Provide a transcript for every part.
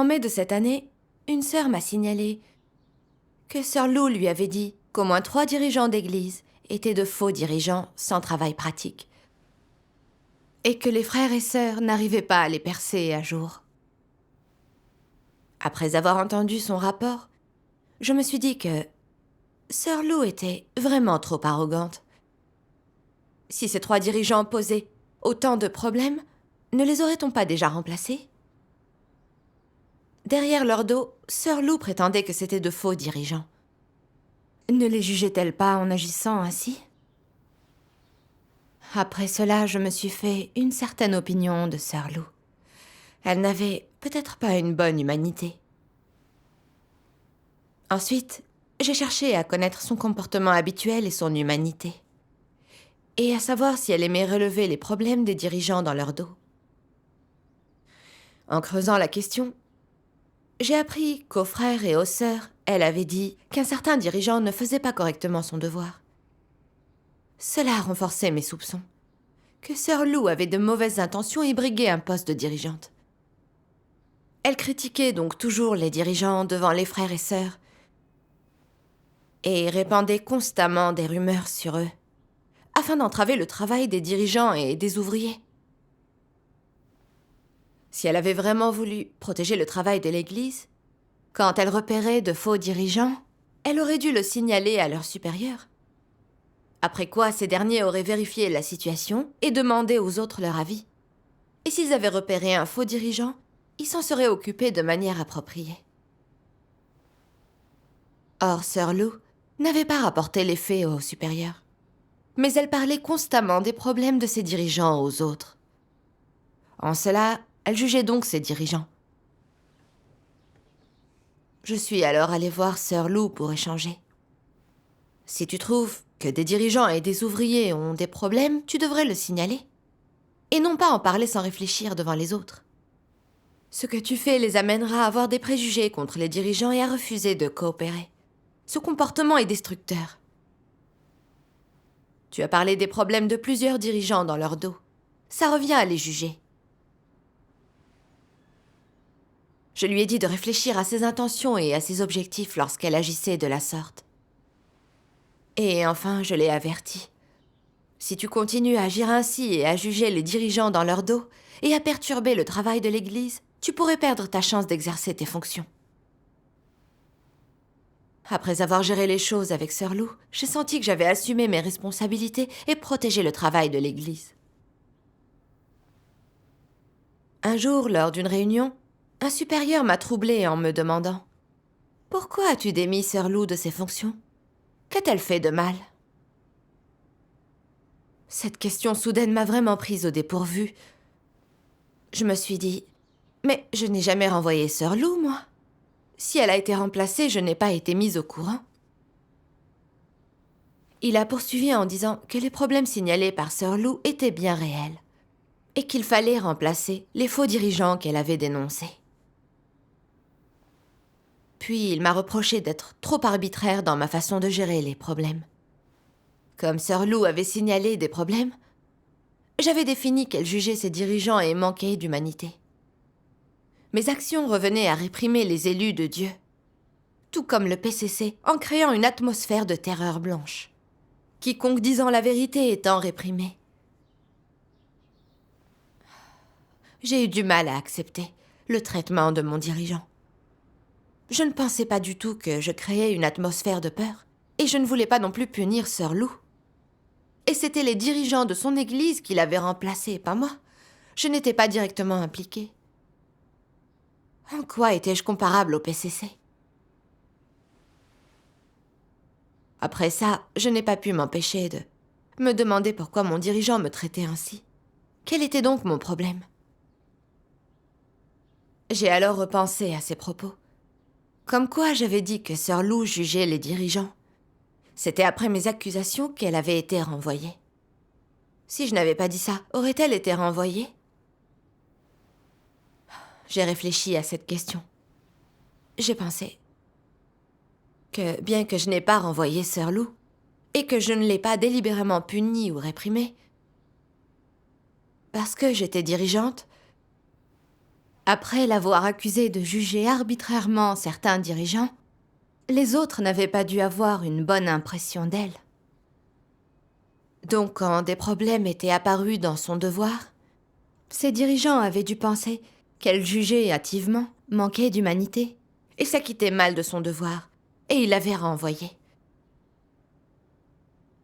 mai de cette année, une sœur m'a signalé que Sir Lou lui avait dit qu'au moins 3 dirigeants d'église étaient de faux dirigeants sans travail pratique, et que les frères et sœurs n'arrivaient pas à les percer à jour. Après avoir entendu son rapport, je me suis dit que Sir Lou était vraiment trop arrogante. Si ces 3 dirigeants posaient autant de problèmes, ne les aurait-on pas déjà remplacés? Derrière leur dos, Sir Lou prétendait que c'étaient de faux dirigeants. Ne les jugeait-elle pas en agissant ainsi? Après cela, je me suis fait une certaine opinion de Sir Lou. Elle n'avait peut-être pas une bonne humanité. Ensuite, j'ai cherché à connaître son comportement habituel et son humanité, et à savoir si elle aimait relever les problèmes des dirigeants dans leur dos. En creusant la question, j'ai appris qu'aux frères et aux sœurs, elle avait dit qu'un certain dirigeant ne faisait pas correctement son devoir. Cela a renforcé mes soupçons, que Sir Lou avait de mauvaises intentions et briguait un poste de dirigeante. Elle critiquait donc toujours les dirigeants devant les frères et sœurs et répandait constamment des rumeurs sur eux, afin d'entraver le travail des dirigeants et des ouvriers. Si elle avait vraiment voulu protéger le travail de l'Église, quand elle repérait de faux dirigeants, elle aurait dû le signaler à leurs supérieurs. Après quoi, ces derniers auraient vérifié la situation et demandé aux autres leur avis. Et s'ils avaient repéré un faux dirigeant, ils s'en seraient occupés de manière appropriée. Or, Sir Lou n'avait pas rapporté les faits aux supérieurs. Mais elle parlait constamment des problèmes de ses dirigeants aux autres. En cela, elle jugeait donc ses dirigeants. Je suis alors allée voir Sir Lou pour échanger. Si tu trouves que des dirigeants et des ouvriers ont des problèmes, tu devrais le signaler. Et non pas en parler sans réfléchir devant les autres. Ce que tu fais les amènera à avoir des préjugés contre les dirigeants et à refuser de coopérer. Ce comportement est destructeur. Tu as parlé des problèmes de plusieurs dirigeants dans leur dos. Ça revient à les juger. Je lui ai dit de réfléchir à ses intentions et à ses objectifs lorsqu'elle agissait de la sorte. Et enfin, je l'ai averti. Si tu continues à agir ainsi et à juger les dirigeants dans leur dos et à perturber le travail de l'Église, tu pourrais perdre ta chance d'exercer tes fonctions. Après avoir géré les choses avec Sir Lou, j'ai senti que j'avais assumé mes responsabilités et protégé le travail de l'Église. Un jour, lors d'une réunion, un supérieur m'a troublée en me demandant « Pourquoi as-tu démis Sir Lou de ses fonctions? Qu'a-t-elle fait de mal ?» Cette question soudaine m'a vraiment prise au dépourvu. Je me suis dit « Mais je n'ai jamais renvoyé Sir Lou, moi. Si elle a été remplacée, je n'ai pas été mise au courant. » Il a poursuivi en disant que les problèmes signalés par Sir Lou étaient bien réels et qu'il fallait remplacer les faux dirigeants qu'elle avait dénoncés. Puis il m'a reproché d'être trop arbitraire dans ma façon de gérer les problèmes. Comme Sir Lou avait signalé des problèmes, j'avais défini qu'elle jugeait ses dirigeants et manquait d'humanité. Mes actions revenaient à réprimer les élus de Dieu, tout comme le PCC, en créant une atmosphère de terreur blanche. Quiconque disant la vérité étant réprimé. J'ai eu du mal à accepter le traitement de mon dirigeant. Je ne pensais pas du tout que je créais une atmosphère de peur, et je ne voulais pas non plus punir Sir Lou. Et c'étaient les dirigeants de son église qui l'avaient remplacé, pas moi. Je n'étais pas directement impliquée. En quoi étais-je comparable au PCC? Après ça, je n'ai pas pu m'empêcher de me demander pourquoi mon dirigeant me traitait ainsi. Quel était donc mon problème? J'ai alors repensé à ses propos. Comme quoi j'avais dit que Sir Lou jugeait les dirigeants. C'était après mes accusations qu'elle avait été renvoyée. Si je n'avais pas dit ça, aurait-elle été renvoyée? J'ai réfléchi à cette question. J'ai pensé que, bien que je n'ai pas renvoyé Sir Lou, et que je ne l'ai pas délibérément punie ou réprimée, parce que j'étais dirigeante, Après l'avoir accusée de juger arbitrairement certains dirigeants, les autres n'avaient pas dû avoir une bonne impression d'elle. Donc, quand des problèmes étaient apparus dans son devoir, ces dirigeants avaient dû penser qu'elle jugeait hâtivement, manquait d'humanité, et s'acquittait mal de son devoir, et ils l'avaient renvoyée.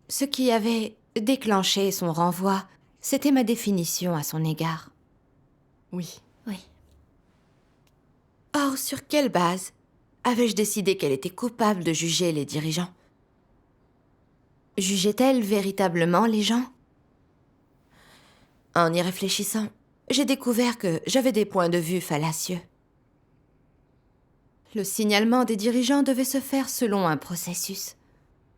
Ce qui avait déclenché son renvoi, c'était ma définition à son égard. Oui. Oui. Or, sur quelle base avais-je décidé qu'elle était coupable de juger les dirigeants? Jugeait-elle véritablement les gens? En y réfléchissant, j'ai découvert que j'avais des points de vue fallacieux. Le signalement des dirigeants devait se faire selon un processus.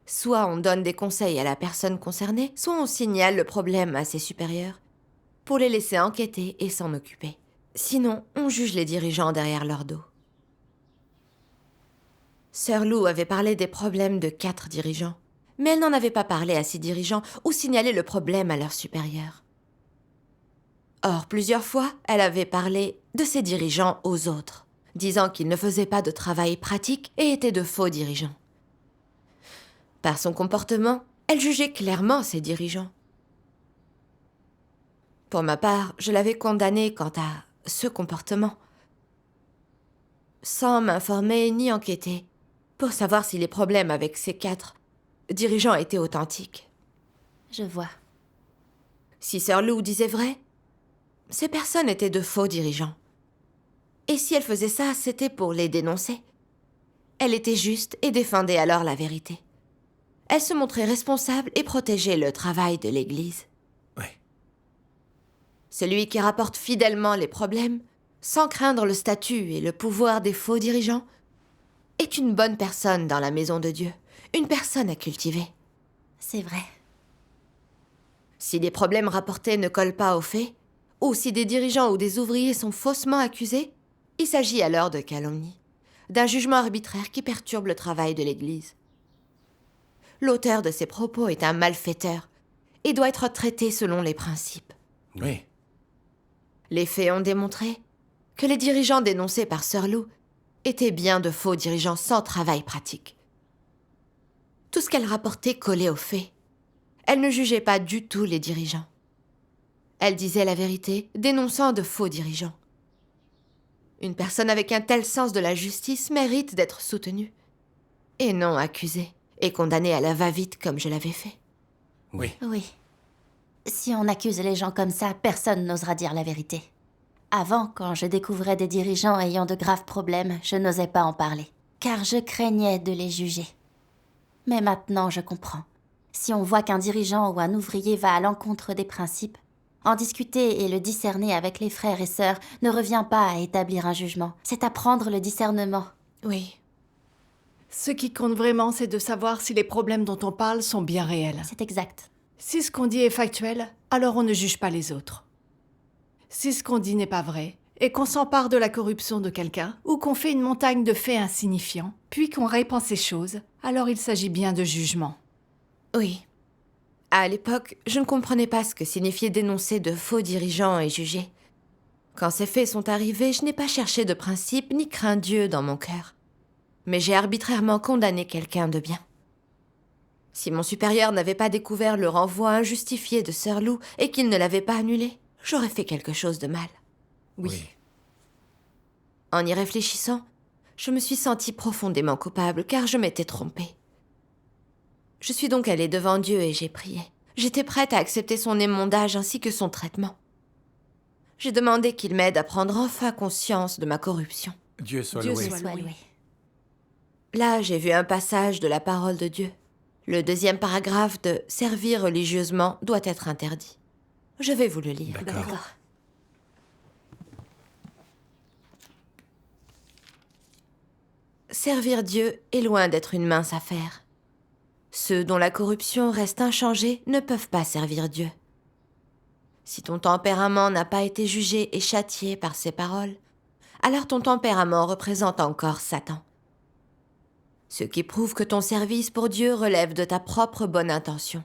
Soit on donne des conseils à la personne concernée, soit on signale le problème à ses supérieurs, pour les laisser enquêter et s'en occuper. Sinon, on juge les dirigeants derrière leur dos. Sir Lou avait parlé des problèmes de 4 dirigeants, mais elle n'en avait pas parlé à ses dirigeants ou signalé le problème à leurs supérieurs. Or, plusieurs fois, elle avait parlé de ses dirigeants aux autres, disant qu'ils ne faisaient pas de travail pratique et étaient de faux dirigeants. Par son comportement, elle jugeait clairement ses dirigeants. Pour ma part, je l'avais condamnée quant à ce comportement, sans m'informer ni enquêter, pour savoir si les problèmes avec ces 4 dirigeants étaient authentiques. Je vois. Si Sir Lou disait vrai, ces personnes étaient de faux dirigeants. Et si elle faisait ça, c'était pour les dénoncer. Elle était juste et défendait alors la vérité. Elle se montrait responsable et protégeait le travail de l'Église. Oui. Celui qui rapporte fidèlement les problèmes, sans craindre le statut et le pouvoir des faux dirigeants, est une bonne personne dans la maison de Dieu, une personne à cultiver. C'est vrai. Si les problèmes rapportés ne collent pas aux faits, ou si des dirigeants ou des ouvriers sont faussement accusés, il s'agit alors de calomnie, d'un jugement arbitraire qui perturbe le travail de l'Église. L'auteur de ces propos est un malfaiteur et doit être traité selon les principes. Oui. Les faits ont démontré que les dirigeants dénoncés par Sir Lou étaient bien de faux dirigeants sans travail pratique. Tout ce qu'elle rapportait collait aux faits. Elle ne jugeait pas du tout les dirigeants. Elle disait la vérité, dénonçant de faux dirigeants. Une personne avec un tel sens de la justice mérite d'être soutenue, et non accusée et condamnée à la va-vite comme je l'avais fait. Oui. Oui. Si on accuse les gens comme ça, personne n'osera dire la vérité. Avant, quand je découvrais des dirigeants ayant de graves problèmes, je n'osais pas en parler, car je craignais de les juger. Mais maintenant, je comprends. Si on voit qu'un dirigeant ou un ouvrier va à l'encontre des principes, en discuter et le discerner avec les frères et sœurs ne revient pas à établir un jugement. C'est apprendre le discernement. Oui, Ce qui compte vraiment, c'est de savoir si les problèmes dont on parle sont bien réels. C'est exact. Si ce qu'on dit est factuel, alors on ne juge pas les autres. Si ce qu'on dit n'est pas vrai, et qu'on s'empare de la corruption de quelqu'un, ou qu'on fait une montagne de faits insignifiants, puis qu'on répand ces choses, alors il s'agit bien de jugement. oui. À l'époque, je ne comprenais pas ce que signifiait dénoncer de faux dirigeants et juger. Quand ces faits sont arrivés, je n'ai pas cherché de principe ni craint Dieu dans mon cœur. Mais j'ai arbitrairement condamné quelqu'un de bien. Si mon supérieur n'avait pas découvert le renvoi injustifié de Sir Lou et qu'il ne l'avait pas annulé, j'aurais fait quelque chose de mal. Oui. En y réfléchissant, je me suis sentie profondément coupable car je m'étais trompée. Je suis donc allée devant Dieu et j'ai prié. J'étais prête à accepter son émondage ainsi que son traitement. J'ai demandé qu'il m'aide à prendre enfin conscience de ma corruption. Dieu soit Dieu loué. soit Sois loué. loué. Là, j'ai vu un passage de la parole de Dieu. Le 2e paragraphe de « Servir religieusement » doit être interdit. Je vais vous le lire. D'accord. Servir Dieu est loin d'être une mince affaire. Ceux dont la corruption reste inchangée ne peuvent pas servir Dieu. Si ton tempérament n'a pas été jugé et châtié par ces paroles, alors ton tempérament représente encore Satan. Ce qui prouve que ton service pour Dieu relève de ta propre bonne intention,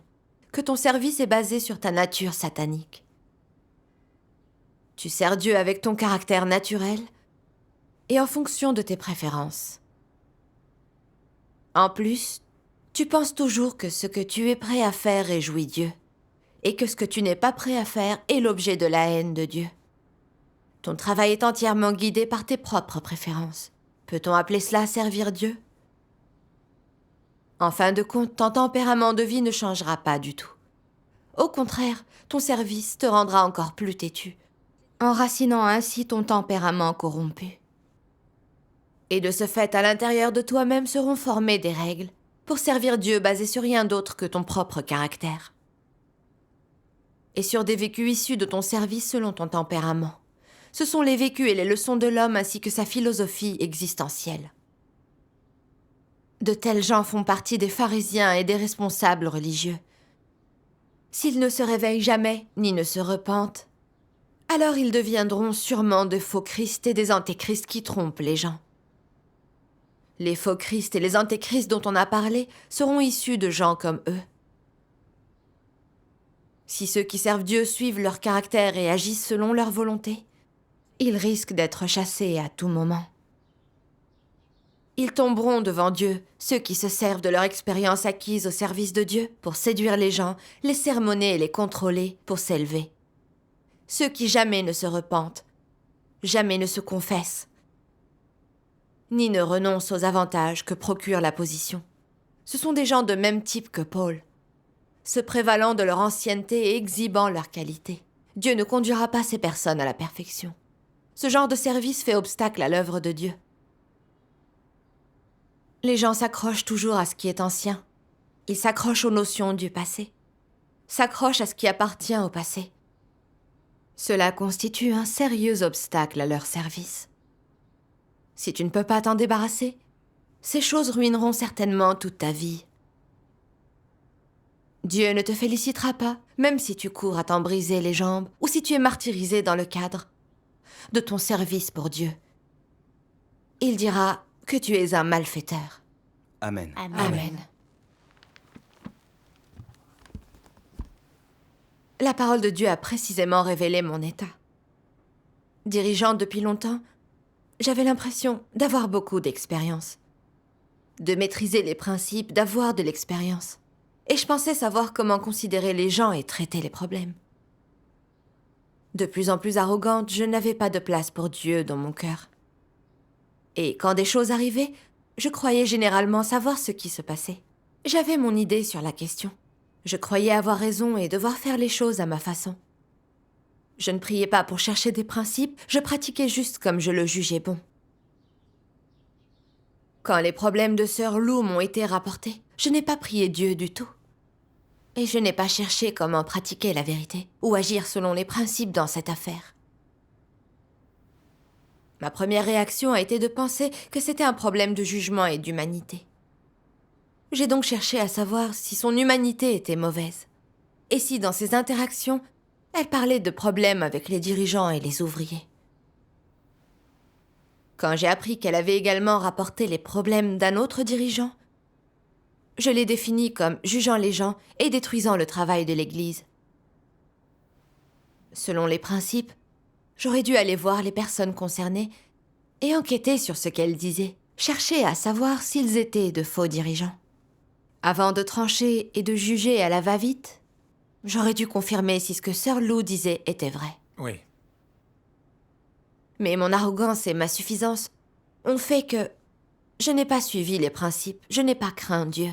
que ton service est basé sur ta nature satanique. Tu sers Dieu avec ton caractère naturel et en fonction de tes préférences. En plus, tu penses toujours que ce que tu es prêt à faire réjouit Dieu, et que ce que tu n'es pas prêt à faire est l'objet de la haine de Dieu. Ton travail est entièrement guidé par tes propres préférences. Peut-on appeler cela servir Dieu? En fin de compte, ton tempérament de vie ne changera pas du tout. Au contraire, ton service te rendra encore plus têtu, enracinant ainsi ton tempérament corrompu. Et de ce fait, à l'intérieur de toi-même seront formées des règles pour servir Dieu basées sur rien d'autre que ton propre caractère. Et sur des vécus issus de ton service selon ton tempérament. Ce sont les vécus et les leçons de l'homme ainsi que sa philosophie existentielle. De tels gens font partie des pharisiens et des responsables religieux. S'ils ne se réveillent jamais, ni ne se repentent, alors ils deviendront sûrement de faux Christ et des antéchrists qui trompent les gens. Les faux Christ et les antéchrists dont on a parlé seront issus de gens comme eux. Si ceux qui servent Dieu suivent leur caractère et agissent selon leur volonté, ils risquent d'être chassés à tout moment. Ils tomberont devant Dieu, ceux qui se servent de leur expérience acquise au service de Dieu pour séduire les gens, les sermonner et les contrôler pour s'élever. Ceux qui jamais ne se repentent, jamais ne se confessent, ni ne renoncent aux avantages que procure la position. Ce sont des gens de même type que Paul, se prévalant de leur ancienneté et exhibant leurs qualités. Dieu ne conduira pas ces personnes à la perfection. Ce genre de service fait obstacle à l'œuvre de Dieu. Les gens s'accrochent toujours à ce qui est ancien. Ils s'accrochent aux notions du passé, s'accrochent à ce qui appartient au passé. Cela constitue un sérieux obstacle à leur service. Si tu ne peux pas t'en débarrasser, ces choses ruineront certainement toute ta vie. Dieu ne te félicitera pas, même si tu cours à t'en briser les jambes ou si tu es martyrisé dans le cadre de ton service pour Dieu. Il dira que tu es un malfaiteur. Amen. Amen. La parole de Dieu a précisément révélé mon état. Dirigeante depuis longtemps, j'avais l'impression d'avoir beaucoup d'expérience, de maîtriser les principes, d'avoir de l'expérience. Et je pensais savoir comment considérer les gens et traiter les problèmes. De plus en plus arrogante, je n'avais pas de place pour Dieu dans mon cœur. Et quand des choses arrivaient, je croyais généralement savoir ce qui se passait. J'avais mon idée sur la question. Je croyais avoir raison et devoir faire les choses à ma façon. Je ne priais pas pour chercher des principes, je pratiquais juste comme je le jugeais bon. Quand les problèmes de Sœur Lou m'ont été rapportés, je n'ai pas prié Dieu du tout. Et je n'ai pas cherché comment pratiquer la vérité ou agir selon les principes dans cette affaire. Ma première réaction a été de penser que c'était un problème de jugement et d'humanité. J'ai donc cherché à savoir si son humanité était mauvaise, et si dans ses interactions, elle parlait de problèmes avec les dirigeants et les ouvriers. Quand j'ai appris qu'elle avait également rapporté les problèmes d'un autre dirigeant, je l'ai défini comme jugeant les gens et détruisant le travail de l'Église. Selon les principes, j'aurais dû aller voir les personnes concernées et enquêter sur ce qu'elles disaient, chercher à savoir s'ils étaient de faux dirigeants. Avant de trancher et de juger à la va-vite, j'aurais dû confirmer si ce que Sœur Lou disait était vrai. Oui. Mais mon arrogance et ma suffisance ont fait que je n'ai pas suivi les principes, je n'ai pas craint Dieu.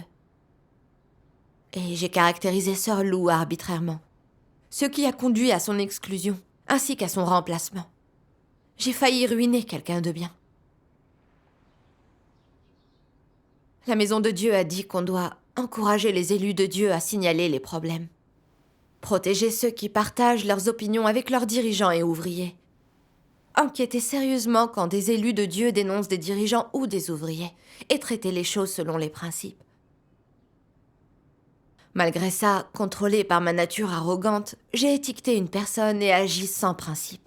Et j'ai caractérisé Sœur Lou arbitrairement, ce qui a conduit à son exclusion, ainsi qu'à son remplacement. J'ai failli ruiner quelqu'un de bien. La Maison de Dieu a dit qu'on doit encourager les élus de Dieu à signaler les problèmes, protéger ceux qui partagent leurs opinions avec leurs dirigeants et ouvriers, enquêter sérieusement quand des élus de Dieu dénoncent des dirigeants ou des ouvriers, et traiter les choses selon les principes. Malgré ça, contrôlée par ma nature arrogante, j'ai étiqueté une personne et agi sans principe.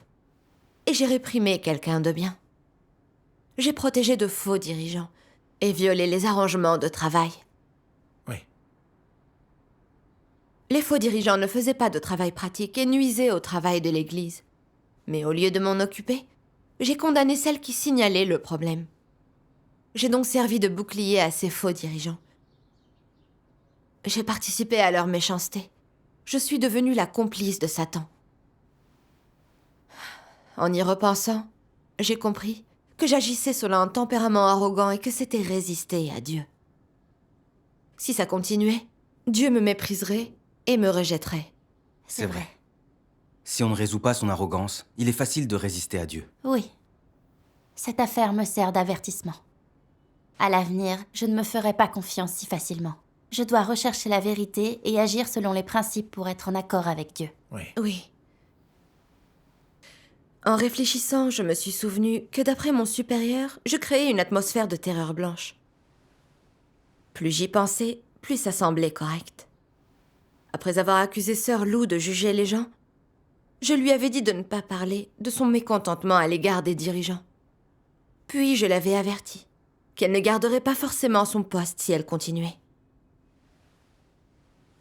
Et j'ai réprimé quelqu'un de bien. J'ai protégé de faux dirigeants et violé les arrangements de travail. Oui. Les faux dirigeants ne faisaient pas de travail pratique et nuisaient au travail de l'Église. Mais au lieu de m'en occuper, j'ai condamné celle qui signalait le problème. J'ai donc servi de bouclier à ces faux dirigeants. J'ai participé à leur méchanceté. Je suis devenue la complice de Satan. En y repensant, j'ai compris que j'agissais selon un tempérament arrogant et que c'était résister à Dieu. Si ça continuait, Dieu me mépriserait et me rejetterait. C'est vrai. Si on ne résout pas son arrogance, il est facile de résister à Dieu. Oui. Cette affaire me sert d'avertissement. À l'avenir, je ne me ferai pas confiance si facilement. Je dois rechercher la vérité et agir selon les principes pour être en accord avec Dieu. Oui. En réfléchissant, je me suis souvenu que d'après mon supérieur, je créais une atmosphère de terreur blanche. Plus j'y pensais, plus ça semblait correct. Après avoir accusé Sœur Lou de juger les gens, je lui avais dit de ne pas parler de son mécontentement à l'égard des dirigeants. Puis je l'avais avertie qu'elle ne garderait pas forcément son poste si elle continuait.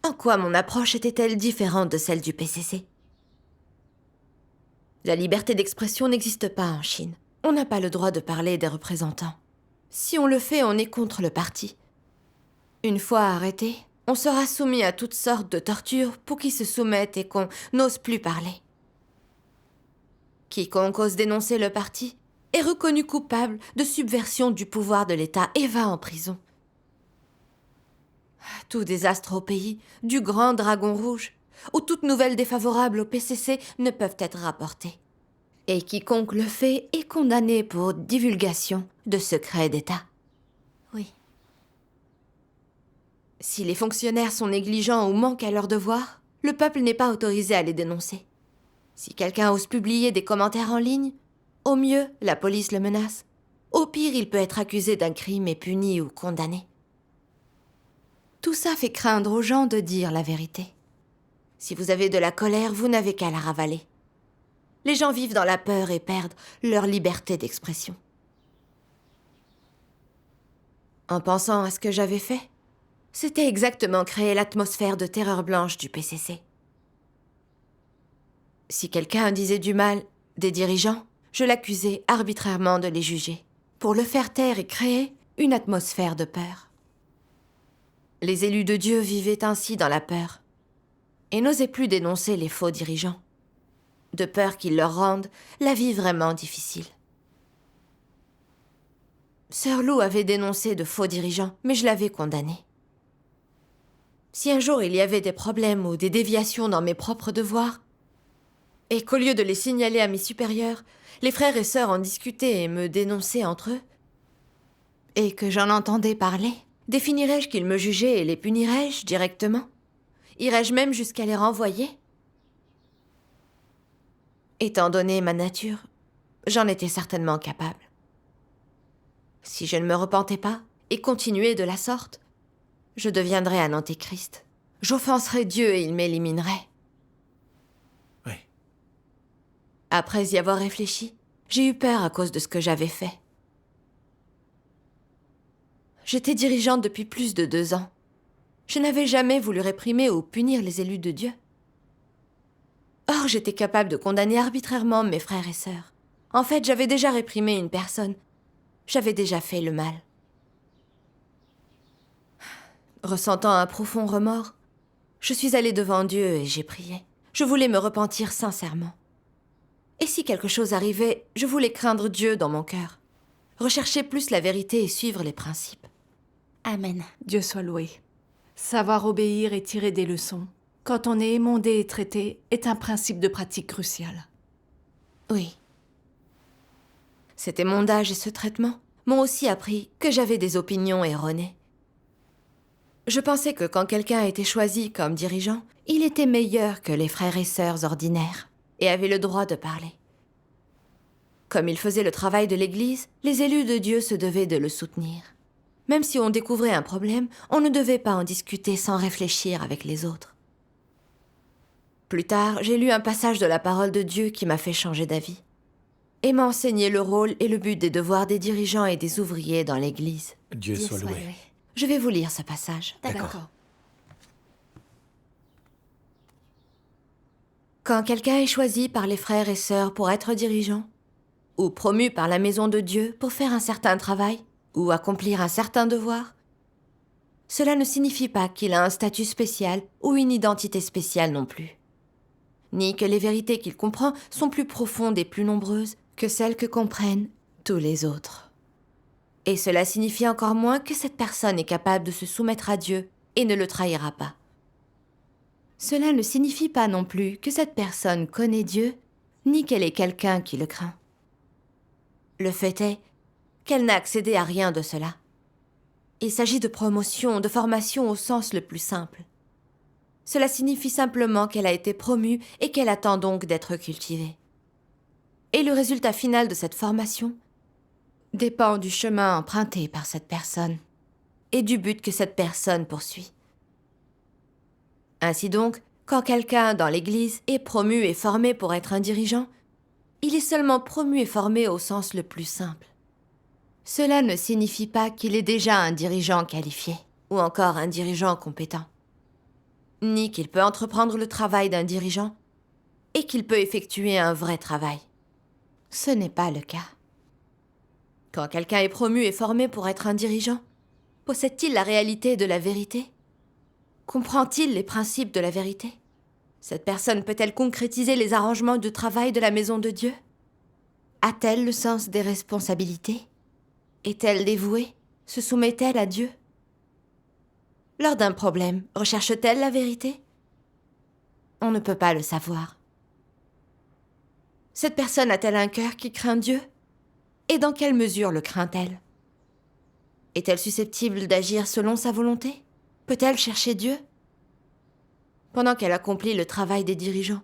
En quoi mon approche était-elle différente de celle du PCC? La liberté d'expression n'existe pas en Chine. On n'a pas le droit de parler des représentants. Si on le fait, on est contre le parti. Une fois arrêté, on sera soumis à toutes sortes de tortures pour qu'ils se soumettent et qu'on n'ose plus parler. Quiconque ose dénoncer le parti est reconnu coupable de subversion du pouvoir de l'État et va en prison. Tout désastre au pays, du grand dragon rouge, ou toute nouvelle défavorable au PCC ne peuvent être rapportées. Et quiconque le fait est condamné pour divulgation de secrets d'État. Oui. Si les fonctionnaires sont négligents ou manquent à leurs devoirs, le peuple n'est pas autorisé à les dénoncer. Si quelqu'un ose publier des commentaires en ligne, au mieux, la police le menace. Au pire, il peut être accusé d'un crime et puni ou condamné. Tout ça fait craindre aux gens de dire la vérité. Si vous avez de la colère, vous n'avez qu'à la ravaler. Les gens vivent dans la peur et perdent leur liberté d'expression. En pensant à ce que j'avais fait, c'était exactement créer l'atmosphère de terreur blanche du PCC. Si quelqu'un disait du mal des dirigeants, je l'accusais arbitrairement de les juger, pour le faire taire et créer une atmosphère de peur. Les élus de Dieu vivaient ainsi dans la peur, et n'osaient plus dénoncer les faux dirigeants, de peur qu'ils leur rendent la vie vraiment difficile. Sœur Lou avait dénoncé de faux dirigeants, mais je l'avais condamné. Si un jour il y avait des problèmes ou des déviations dans mes propres devoirs, et qu'au lieu de les signaler à mes supérieurs, les frères et sœurs en discutaient et me dénonçaient entre eux, et que j'en entendais parler, définirais-je qu'ils me jugeaient et les punirais-je directement? Irais-je même jusqu'à les renvoyer? Étant donné ma nature, j'en étais certainement capable. Si je ne me repentais pas et continuais de la sorte, je deviendrais un antéchrist. J'offenserais Dieu et il m'éliminerait. Oui. Après y avoir réfléchi, j'ai eu peur à cause de ce que j'avais fait. J'étais dirigeante depuis plus de 2 ans. Je n'avais jamais voulu réprimer ou punir les élus de Dieu. Or, j'étais capable de condamner arbitrairement mes frères et sœurs. En fait, j'avais déjà réprimé une personne. J'avais déjà fait le mal. Ressentant un profond remords, je suis allée devant Dieu et j'ai prié. Je voulais me repentir sincèrement. Et si quelque chose arrivait, je voulais craindre Dieu dans mon cœur. Rechercher plus la vérité et suivre les principes. Amen. Dieu soit loué. Savoir obéir et tirer des leçons, quand on est émondé et traité, est un principe de pratique crucial. Oui. Cet émondage et ce traitement m'ont aussi appris que j'avais des opinions erronées. Je pensais que quand quelqu'un était choisi comme dirigeant, il était meilleur que les frères et sœurs ordinaires et avait le droit de parler. Comme il faisait le travail de l'Église, les élus de Dieu se devaient de le soutenir. Même si on découvrait un problème, on ne devait pas en discuter sans réfléchir avec les autres. Plus tard, j'ai lu un passage de la parole de Dieu qui m'a fait changer d'avis et m'a enseigné le rôle et le but des devoirs des dirigeants et des ouvriers dans l'Église. Dieu soit loué. Je vais vous lire ce passage. D'accord. Quand quelqu'un est choisi par les frères et sœurs pour être dirigeant, ou promu par la maison de Dieu pour faire un certain travail, ou accomplir un certain devoir, cela ne signifie pas qu'il a un statut spécial ou une identité spéciale non plus, ni que les vérités qu'il comprend sont plus profondes et plus nombreuses que celles que comprennent tous les autres. Et cela signifie encore moins que cette personne est capable de se soumettre à Dieu et ne le trahira pas. Cela ne signifie pas non plus que cette personne connaît Dieu, ni qu'elle est quelqu'un qui le craint. Le fait est qu'elle n'a accédé à rien de cela. Il s'agit de promotion, de formation au sens le plus simple. Cela signifie simplement qu'elle a été promue et qu'elle attend donc d'être cultivée. Et le résultat final de cette formation dépend du chemin emprunté par cette personne et du but que cette personne poursuit. Ainsi donc, quand quelqu'un dans l'Église est promu et formé pour être un dirigeant, il est seulement promu et formé au sens le plus simple. Cela ne signifie pas qu'il est déjà un dirigeant qualifié, ou encore un dirigeant compétent, ni qu'il peut entreprendre le travail d'un dirigeant et qu'il peut effectuer un vrai travail. Ce n'est pas le cas. Quand quelqu'un est promu et formé pour être un dirigeant, possède-t-il la réalité de la vérité ? Comprend-il les principes de la vérité ? Cette personne peut-elle concrétiser les arrangements de travail de la maison de Dieu ? A-t-elle le sens des responsabilités ? Est-elle dévouée ? Se soumet-elle à Dieu ? Lors d'un problème, recherche-t-elle la vérité ? On ne peut pas le savoir. Cette personne a-t-elle un cœur qui craint Dieu ? Et dans quelle mesure le craint-elle ? Est-elle susceptible d'agir selon sa volonté ? Peut-elle chercher Dieu ? Pendant qu'elle accomplit le travail des dirigeants,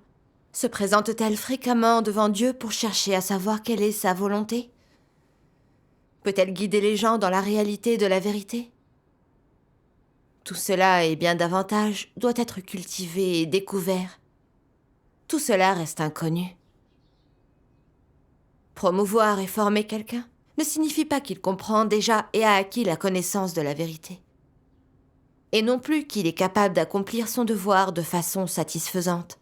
se présente-t-elle fréquemment devant Dieu pour chercher à savoir quelle est sa volonté ? Peut-elle guider les gens dans la réalité de la vérité ? Tout cela et bien davantage doit être cultivé et découvert. Tout cela reste inconnu. Promouvoir et former quelqu'un ne signifie pas qu'il comprend déjà et a acquis la connaissance de la vérité. Et non plus qu'il est capable d'accomplir son devoir de façon satisfaisante.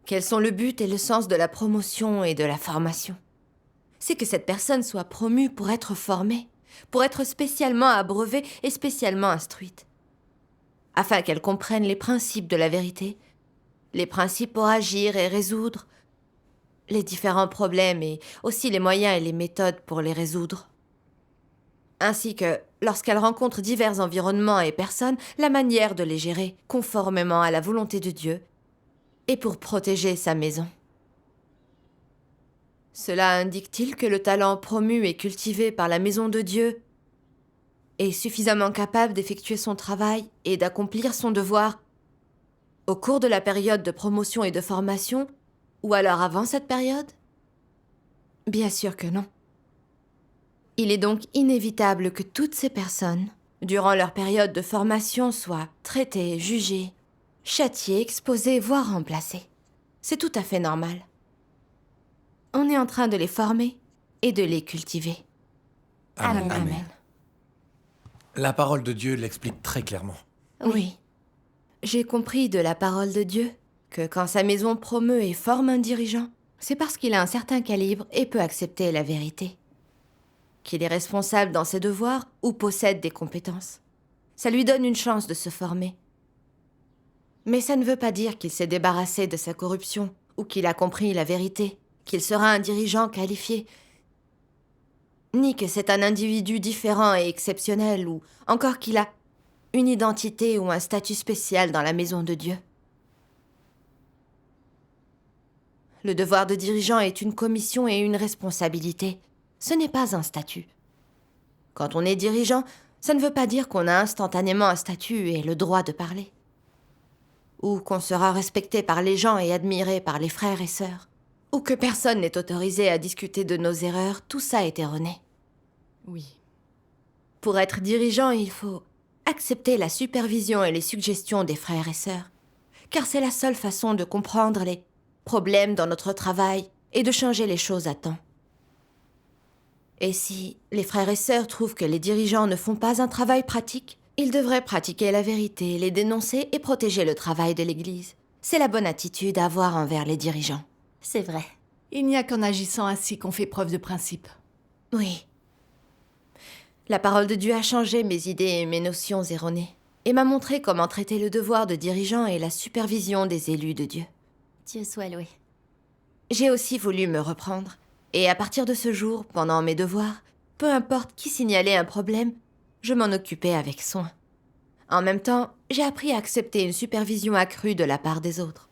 Quels sont le but et le sens de la promotion et de la formation ? C'est que cette personne soit promue pour être formée, pour être spécialement abreuvée et spécialement instruite, afin qu'elle comprenne les principes de la vérité, les principes pour agir et résoudre les différents problèmes et aussi les moyens et les méthodes pour les résoudre. Ainsi que, lorsqu'elle rencontre divers environnements et personnes, la manière de les gérer conformément à la volonté de Dieu et pour protéger sa maison. Cela indique-t-il que le talent promu et cultivé par la maison de Dieu est suffisamment capable d'effectuer son travail et d'accomplir son devoir au cours de la période de promotion et de formation, ou alors avant cette période ? Bien sûr que non. Il est donc inévitable que toutes ces personnes, durant leur période de formation, soient traitées, jugées, châtiées, exposées, voire remplacées. C'est tout à fait normal. On est en train de les former et de les cultiver. Amen. Amen. La parole de Dieu l'explique très clairement. Oui. J'ai compris de la parole de Dieu que quand sa maison promeut et forme un dirigeant, c'est parce qu'il a un certain calibre et peut accepter la vérité. Qu'il est responsable dans ses devoirs ou possède des compétences. Ça lui donne une chance de se former. Mais ça ne veut pas dire qu'il s'est débarrassé de sa corruption ou qu'il a compris la vérité, qu'il sera un dirigeant qualifié, ni que c'est un individu différent et exceptionnel ou encore qu'il a une identité ou un statut spécial dans la maison de Dieu. Le devoir de dirigeant est une commission et une responsabilité. Ce n'est pas un statut. Quand on est dirigeant, ça ne veut pas dire qu'on a instantanément un statut et le droit de parler. Ou qu'on sera respecté par les gens et admiré par les frères et sœurs. Ou que personne n'est autorisé à discuter de nos erreurs, tout ça est erroné. Oui. Pour être dirigeant, il faut accepter la supervision et les suggestions des frères et sœurs. Car c'est la seule façon de comprendre les problèmes dans notre travail et de changer les choses à temps. Et si les frères et sœurs trouvent que les dirigeants ne font pas un travail pratique, ils devraient pratiquer la vérité, les dénoncer et protéger le travail de l'Église. C'est la bonne attitude à avoir envers les dirigeants. C'est vrai. Il n'y a qu'en agissant ainsi qu'on fait preuve de principe. Oui. La parole de Dieu a changé mes idées et mes notions erronées, et m'a montré comment traiter le devoir de dirigeant et la supervision des élus de Dieu. Dieu soit loué. J'ai aussi voulu me reprendre, et à partir de ce jour, pendant mes devoirs, peu importe qui signalait un problème, je m'en occupais avec soin. En même temps, j'ai appris à accepter une supervision accrue de la part des autres.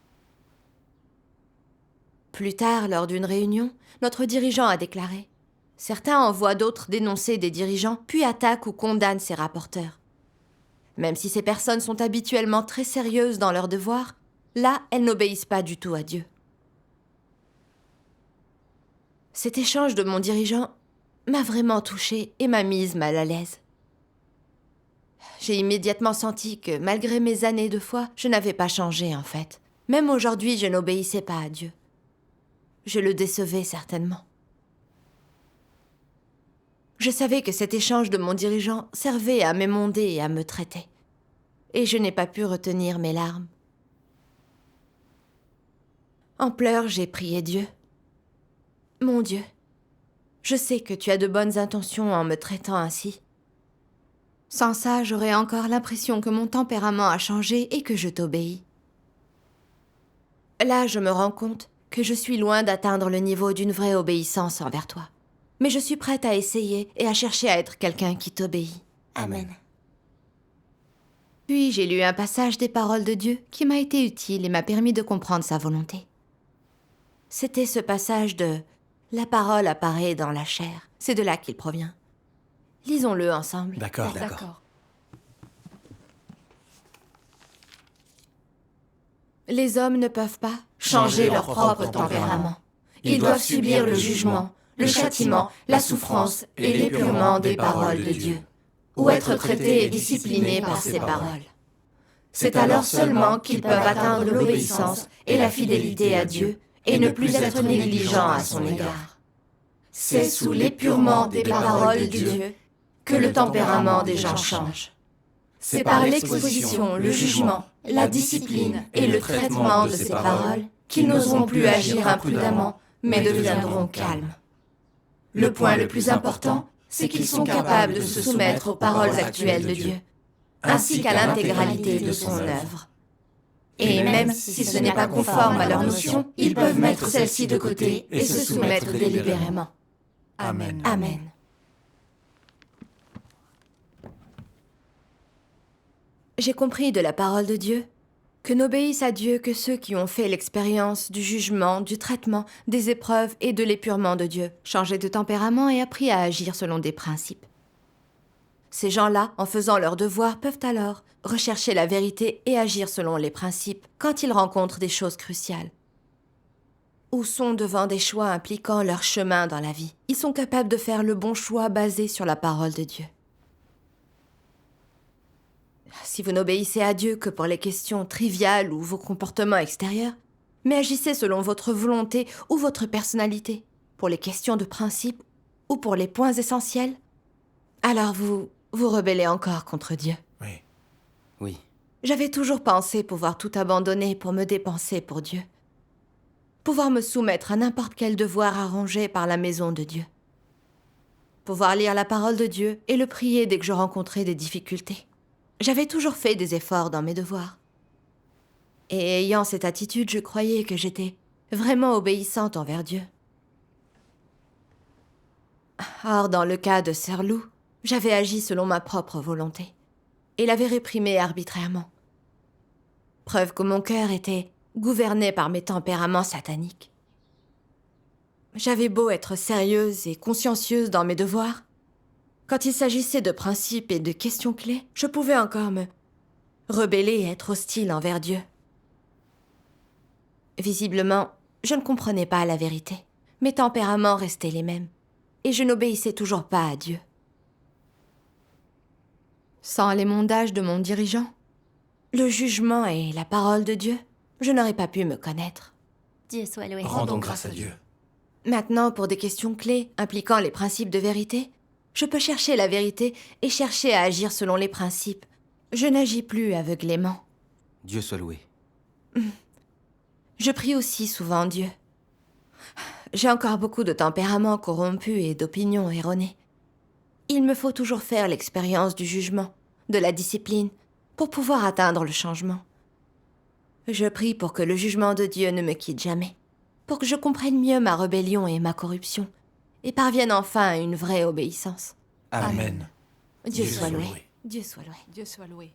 Plus tard, lors d'une réunion, notre dirigeant a déclaré « Certains envoient d'autres dénoncer des dirigeants, puis attaquent ou condamnent ces rapporteurs. Même si ces personnes sont habituellement très sérieuses dans leurs devoirs, là, elles n'obéissent pas du tout à Dieu. » Cet échange de mon dirigeant m'a vraiment touchée et m'a mise mal à l'aise. J'ai immédiatement senti que, malgré mes années de foi, je n'avais pas changé en fait. Même aujourd'hui, je n'obéissais pas à Dieu. Je le décevais certainement. Je savais que cet échange de mon dirigeant servait à m'émonder et à me traiter. Et je n'ai pas pu retenir mes larmes. En pleurs, j'ai prié Dieu. « Mon Dieu, je sais que tu as de bonnes intentions en me traitant ainsi. Sans ça, j'aurais encore l'impression que mon tempérament a changé et que je t'obéis. Là, je me rends compte que je suis loin d'atteindre le niveau d'une vraie obéissance envers toi. Mais je suis prête à essayer et à chercher à être quelqu'un qui t'obéit. Amen. » Puis j'ai lu un passage des paroles de Dieu qui m'a été utile et m'a permis de comprendre sa volonté. C'était ce passage de « La parole apparaît dans la chair ». C'est de là qu'il provient. Lisons-le ensemble. D'accord. Les hommes ne peuvent pas changer leur propre tempérament. Ils doivent subir le jugement, le châtiment, la souffrance et l'épurement des paroles de Dieu, ou être traités et disciplinés par ces paroles. C'est alors seulement qu'ils peuvent atteindre l'obéissance et la fidélité à Dieu et ne plus être négligents à son égard. C'est sous l'épurement des paroles de Dieu que le tempérament des gens change. C'est par l'exposition, le jugement, la discipline et le traitement de ces paroles qu'ils n'oseront plus agir imprudemment, mais deviendront calmes. Le point le plus important, c'est qu'ils sont capables de se soumettre aux paroles actuelles de Dieu, ainsi qu'à l'intégralité de son œuvre. Et même si ce n'est pas conforme à leurs notions, ils peuvent mettre celles-ci de côté et se soumettre délibérément. Amen. Amen. J'ai compris de la parole de Dieu que n'obéissent à Dieu que ceux qui ont fait l'expérience du jugement, du traitement, des épreuves et de l'épurement de Dieu, changé de tempérament et appris à agir selon des principes. Ces gens-là, en faisant leur devoir, peuvent alors rechercher la vérité et agir selon les principes quand ils rencontrent des choses cruciales ou sont devant des choix impliquant leur chemin dans la vie. Ils sont capables de faire le bon choix basé sur la parole de Dieu. Si vous n'obéissez à Dieu que pour les questions triviales ou vos comportements extérieurs, mais agissez selon votre volonté ou votre personnalité, pour les questions de principe ou pour les points essentiels, alors vous rebellez encore contre Dieu. Oui. Oui. J'avais toujours pensé pouvoir tout abandonner pour me dépenser pour Dieu. Pouvoir me soumettre à n'importe quel devoir arrangé par la maison de Dieu. Pouvoir lire la parole de Dieu et le prier dès que je rencontrais des difficultés. J'avais toujours fait des efforts dans mes devoirs. Et ayant cette attitude, je croyais que j'étais vraiment obéissante envers Dieu. Or, dans le cas de Sir Lou, j'avais agi selon ma propre volonté et l'avais réprimé arbitrairement. Preuve que mon cœur était gouverné par mes tempéraments sataniques. J'avais beau être sérieuse et consciencieuse dans mes devoirs, quand il s'agissait de principes et de questions clés, je pouvais encore me rebeller et être hostile envers Dieu. Visiblement, je ne comprenais pas la vérité. Mes tempéraments restaient les mêmes, et je n'obéissais toujours pas à Dieu. Sans l'émondage de mon dirigeant, le jugement et la parole de Dieu, je n'aurais pas pu me connaître. Dieu soit loué. Rendons grâce à Dieu. Maintenant, pour des questions clés impliquant les principes de vérité, je peux chercher la vérité et chercher à agir selon les principes. Je n'agis plus aveuglément. Dieu soit loué. Je prie aussi souvent Dieu. J'ai encore beaucoup de tempérament corrompu et d'opinions erronées. Il me faut toujours faire l'expérience du jugement, de la discipline, pour pouvoir atteindre le changement. Je prie pour que le jugement de Dieu ne me quitte jamais, pour que je comprenne mieux ma rébellion et ma corruption, et parvienne enfin à une vraie obéissance. Amen. Dieu Dieu soit soit loué. loué. Dieu soit loué. Dieu soit loué.